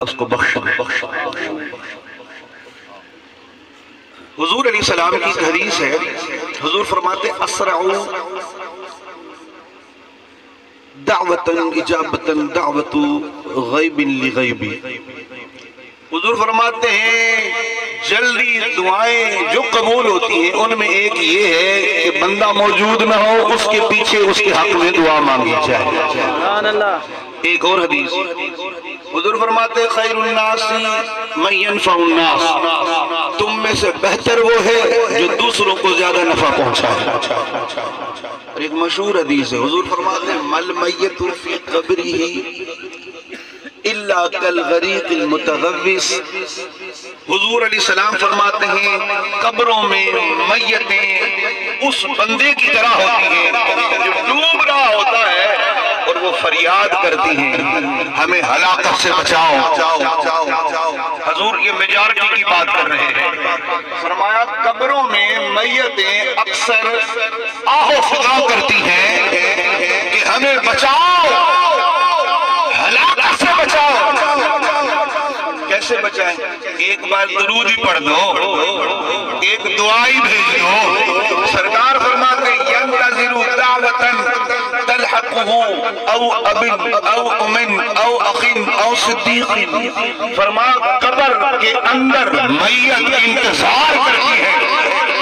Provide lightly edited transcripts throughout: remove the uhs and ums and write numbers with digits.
اس کو بخش دے۔ حضور علیہ السلام کی ایک حدیث ہے، حضور فرماتے اسرعوا دعوتاً اجابتاً دعوت غیب لغیبی۔ حضور فرماتے ہیں جلدی دعائیں جو قبول ہوتی ہیں ان میں ایک یہ ہے کہ بندہ موجود نہ ہو، اس کے پیچھے اس کے حق میں دعا مانگی جائے۔ سبحان اللہ۔ ایک اور حدیث حضور فرماتے ہیں خیر الناس من ينفع الناس، تم میں سے بہتر وہ ہے جو دوسروں کو زیادہ نفع پہنچائے۔ اور ایک مشہور حدیث ہے، حضور فرماتے ہیں مل میت فی قبرہ الا کالغریق المتغوث۔ حضور علیہ السلام فرماتے ہیں قبروں میں میتیں اس بندے کی طرح ہوتی ہیں جو ڈوب رہا ہوتا ہے اور وہ فریاد کرتی ہیں ہمیں ہلاکت سے بچاؤ۔ حضور یہ میجارٹی کی بات کر رہے ہیں، فرمایا قبروں میں میتیں اکثر آہو فغاں کرتی ہیں کہ ہمیں بچاؤ، ہلاکت سے بچاؤ۔ کیسے بچائیں؟ ایک بار درود ہی پڑھ دو، ایک دعائی بھیج دو۔ سرکار فرماتے ینتظر دعوتاً تلحقہ او ابن او امن او اخن او صدیق، فرمایا قبر کے اندر میت انتظار کرتی ہے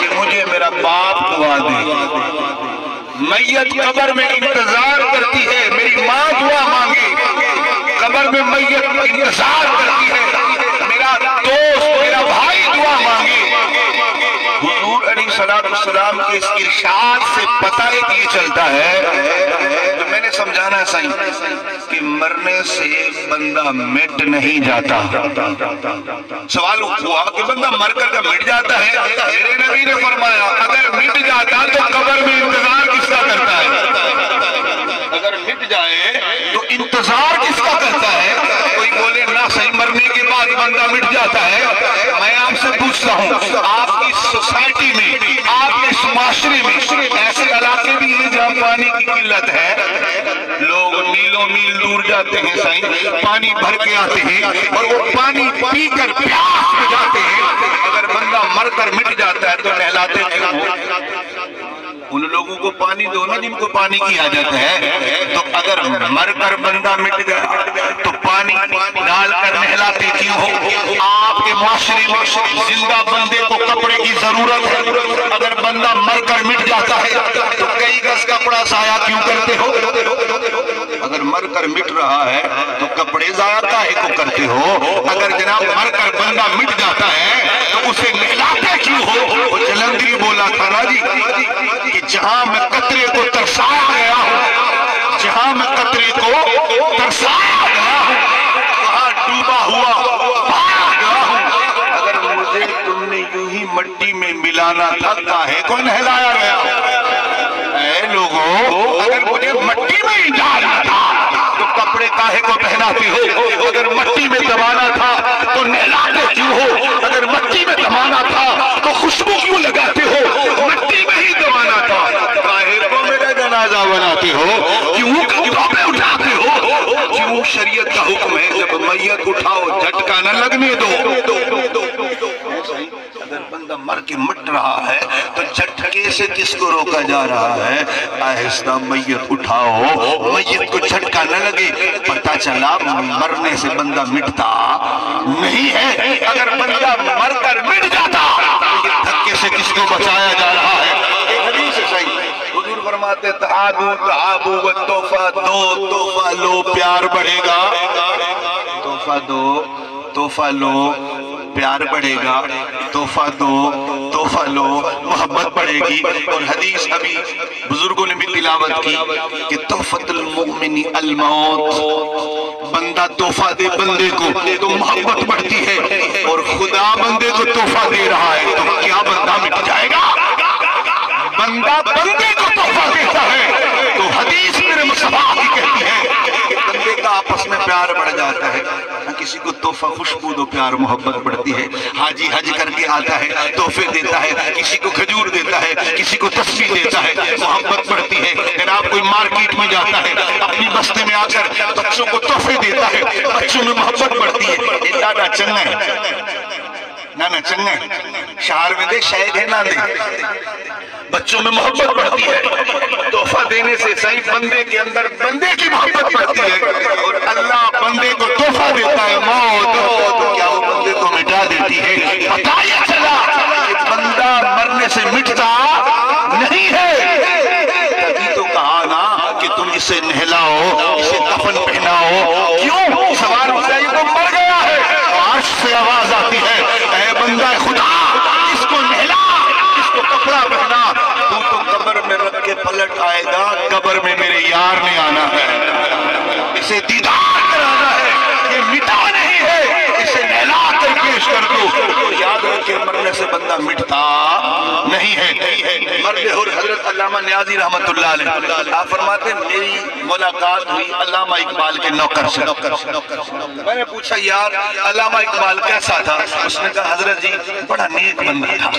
کہ مجھے میرا باپ دعا دے۔ میت قبر میں انتظار کرتی ہے میری ماں دعا مانگے، قبر میں میت انتظار کرتی ہے میرا دوست میرا بھائی دعا مانگے۔ حضور علیہ السلام کے اس ارشاد سے پتہ یہ چلتا ہے تو میں نے سمجھانا ہے صحیح کہ مرنے سے بندہ مٹ نہیں جاتا۔ سوال ہوا کہ بندہ مر کر مٹ جاتا ہے، میرے نبی نے فرمایا اگر مٹ جاتا تو قبر میں انتظار کس کا کرتا ہے؟ اگر مٹ جائے تو انتظار کس کا کرتا ہے؟ کوئی بولے نہ صحیح مرنے کے بعد بندہ مٹ جاتا ہے۔ میں آپ سے پوچھتا ہوں آپ کی سوسائٹی میں، آپ کے اس معاشرے میں ایسے علاقے بھی ہیں جہاں پانی کی قلت ہے، لوگ میلوں میل دور جاتے ہیں صحیح پانی بھر کے آتے ہیں اور وہ پانی پی کر پیاس ہو جاتے ہیں، اگر بندہ مر کر مٹ جاتا ہے تو نہلاتے کیوں ہو؟ ان لوگوں کو پانی دو نا جن کو پانی کی حاجت ہے۔ تو اگر مر کر بندہ مٹ گیا تو پانی ڈال کر نہلاتے کیوں ہو؟ آپ کے معاشرے میں زندہ بندے کو کپڑے کی ضرورت ہے، اگر بندہ مر کر مٹ جاتا ہے تو کئی گز کپڑا ضائع کیوں کرتے ہو؟ اگر مر کر مٹ رہا ہے تو کپڑے ضائع کاہے کو کرتے ہو؟ اگر جناب مر کر بندہ مٹ جاتا ہے تو اسے نہلاتے کیوں ہو؟ وہ جلندری بولا تھا نا جی کہ جہاں میں قطرے کو ترسایا گیا ہوں، جہاں میں قطرے کو ترسایا گیا ہوں وہاں ڈوبا ہوا پایا گیا ہوں۔ اگر مجھے تم نے یوں ہی مٹی میں ملانا تھا کاہے کو نہلایا گیا؟ اے لوگوں اگر مجھے مٹی میں ہی ڈالنا تھا تو کپڑے کاہے کو پہناتے ہو؟ اگر مٹی میں دبانا تھا تو نہلاتے کیوں ہو؟ اگر مٹی میں دبانا تھا تو خوشبو کیوں لگاتے ہو؟ مٹی میں ہی دبانا تھا کاہے کو میرا جنازہ بناتے ہو؟ کیوں کپڑے اٹھاتے ہو؟ کیوں شریعت کا حکم ہے جب میت اٹھاؤ جھٹکا نہ لگنے دو۔ اگر بندہ مر کے مٹ رہا ہے تو جھٹکے سے کس کو روکا جا رہا ہے؟ آہستہ میت اٹھاؤ، میت کو جھٹکا نہ لگے، پتہ چلا مرنے سے بندہ مٹتا نہیں ہے۔ اگر بندہ مر کر مٹ جاتا تو یہ دھکے سے کس کو بچایا جا رہا ہے؟ ایک حدیث ہے صحیح، حضور فرماتے تعادو تعابو والتوفہ دو، تحفہ لو پیار بڑھے گا، تحفہ دو تحفہ لو پیار بڑھے گا، تحفہ دو تحفہ لو محبت بڑھے گی۔ اور حدیث ابھی بزرگوں نے بھی تلاوت کی کہ تحفۃ المؤمن الموت، بندہ تحفہ دے بندے کو تو محبت بڑھتی ہے، اور خدا بندے کو تحفہ دے رہا ہے تو کیا بندہ مٹ جائے گا؟ بندہ بندے کو تحفہ دیتا ہے تو حدیث میرے مصطفیٰ کی کہتی ہے کہ بندے کا آپس میں پیار بڑھ جاتا ہے، کسی کو تحفہ خوشبود و پیار محبت بڑھتی ہے، حاجی حج کر کے آتا ہے تحفے دیتا ہے، کسی کو کھجور دیتا ہے، کسی کو تسبیح دیتا ہے، محبت بڑھتی ہے۔ جناب کوئی مارکیٹ میں جاتا ہے اپنی بستی میں آ کر بچوں کو تحفے دیتا ہے، بچوں میں محبت بڑھتی ہے۔ یہ دادا چنگا ہے، نانا چنگا ہے، شہر میں دے شاید ہے نہ دے، بچوں میں محبت بڑھتی ہے۔ تحفہ دینے سے صحیح بندے کے اندر بندے کی محبت بڑھتی ہے، اور اللہ بندے کو تحفہ دیتا ہے موت، تو کیا وہ بندے کو مٹا دیتی ہے؟ پتہ یہ چلا کہ بندہ مرنے سے مٹتا نہیں ہے۔ تبھی تو کہا نا کہ تم اسے نہلاؤ، اسے کفن پہناؤ۔ کیوں؟ سوال اٹھتا ہے یہ تو مر گیا ہے۔ عرش سے آواز آتی ہے، اے بندہ خدا، اس کو نہلا، اس کو کپڑا پہنا، تو قبر میں رکھ کے پلٹ آئے گا، قبر میں میرے یار نے آنا ہے، اسے دیدار کرانا ہے، یہ مٹا نہیں ہے، اسے نہلا کر پیش کر دو۔ یاد رکھے مرنے سے بندہ مٹتا نہیں ہے۔ مرد اور حضرت علامہ نیازی رحمت اللہ علیہ آپ فرماتے ہیں میری ملاقات ہوئی علامہ اقبال کے نوکر سے۔ میں نے پوچھا یار علامہ اقبال کیسا تھا؟ اس نے کہا حضرت جی بڑا نیک بندہ تھا۔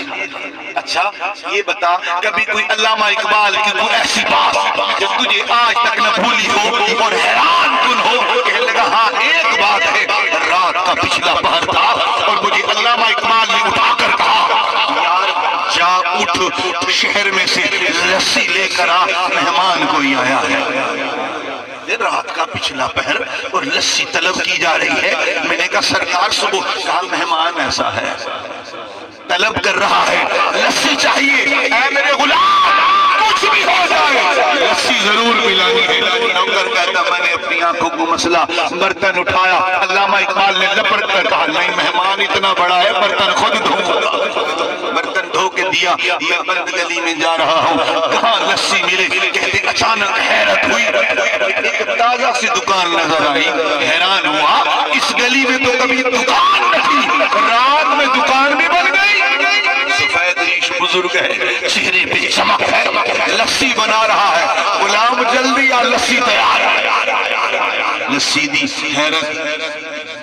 اچھا یہ بتا کبھی کوئی علامہ اقبال کی کوئی ایسی بات جو تجھے آج تک نہ بھولی ہو اور حیران کن ہو؟ کہنے لگا ہاں ایک بات ہے، رات کا پچھلا پہر تھا اور مجھے علامہ اقبال نے اٹھا کر کہا یار جا اٹھ، شہر میں سے لسی لے کر آ، مہمان کوئی آیا ہے۔ رات کا پچھلا پہر اور لسی طلب کی جا رہی ہے۔ میں نے کہا سرکار صبح، کہا مہمان ایسا ہے طلب کر رہا ہے، لسی چاہیے، اے میرے غلام کچھ بھی ہو جائے لسی ضرور پلانی ہے۔ نوکر کہتا میں نے اپنی آنکھوں کو مسئلہ، برتن اٹھایا، علامہ اقبال نے لپٹ کر کہا نہیں مہمان اتنا بڑا ہے برتن خود دھوں۔ برتن دھو کے دیا، میں بند گلی میں جا رہا ہوں، کہاں لسی ملے؟ کہتے اچانک حیرت ہوئی، ایک تازہ سی دکان نظر آئی، حیران ہوا اس گلی میں تو کبھی دکان نہ تھی، رات میں دکان بھی بن گئی۔ سفید ریش بزرگ ہے، چہرے پہ چمک ہے، لسی بنا رہا ہے، غلام جلدی آ لسی تیار ہے۔ لسی دی، حیرت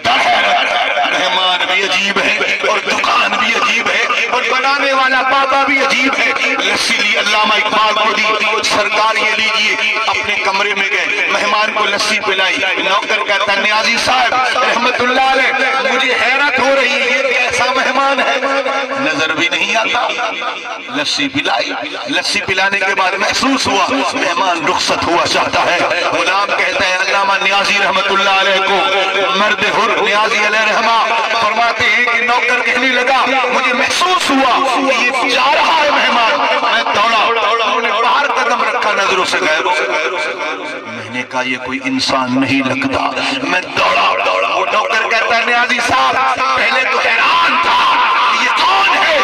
در حیرت، مہمان بھی عجیب ہے اور دکان بھی عجیب ہے اور بنانے والا بابا بھی عجیب ہے۔ لسی لی علامہ اقبال کو دی، سرکار یہ لیجئے، اپنے کمرے میں گئے، مہمان کو لسی پلائی۔ نوکر کہتا نیازی صاحب رحمت اللہ علیہ مجھے حیرت ہو رہی ہے یہ کیسا مہمان ہے، نظر بھی نہیں آتا۔ لسی پلائی، لسی پلانے کے بعد محسوس ہوا مہمان رخصت ہوا چاہتا ہے۔ غلام کہتا ہے علامہ نیازی رحمت اللہ علیہ کو، مرد حر نیازی علیہ رحمہ فرماتے ہیں کہ نوکر کہنے لگا مجھے محسوس ہوا کہ یہ جا رہا ہے مہمان، میں دوڑا، انہوں نے باہر قدم رکھا، نظروں سے غائب ہو گئے۔ میں نے کہا یہ کوئی انسان نہیں لگتا، میں دوڑا، وہ نوکر کہتا ہے نیازی صاحب پہلے تو حیران تھا یہ کون ہے،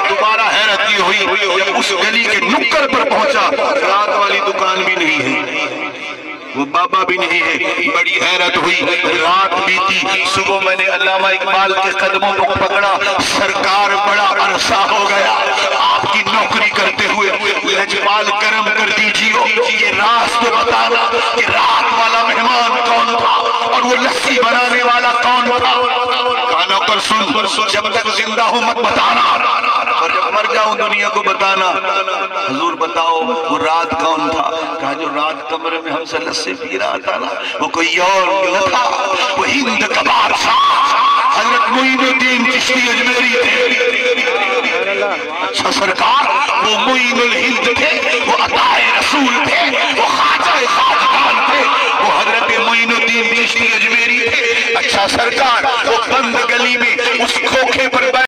دوبارہ حیرت یہ ہوئی جب اس گلی کے نکر پر پہنچا، رات والی دکان بھی نہیں ہے، وہ بابا بھی نہیں ہے، بڑی حیرت ہوئی۔ رات بیتی، صبح میں نے علامہ اقبال کے قدموں کو پکڑا، سرکار بڑا عرصہ ہو گیا آپ کی نوکری کرتے ہوئے، لجپال کرم کر دیجیے یہ راز تو بتانا کہ رات والا مہمان کون تھا اور وہ لسی بنانے والا کون تھا۔ کانوں پر سن، جب تک زندہ ہوں مت بتانا اور جب مر جاؤں دنیا کو بتانا۔ حضور بتاؤ وہ رات کون تھا؟ کہا جو رات کمرے میں ہم سے لسی پی رہا تھا نا وہ کوئی اور نہ تھا، وہ ہند کا بادشاہ حضرت معین الدین چشتی اجمیری تھے۔ اچھا سرکار وہ معین الہند تھے، وہ عطائے رسول تھے، وہ خواجہ خواجگان تھے، وہ حضرت معین الدین چشتی اجمیری تھے۔ اچھا سرکار وہ بند گلی میں اس کھوکھے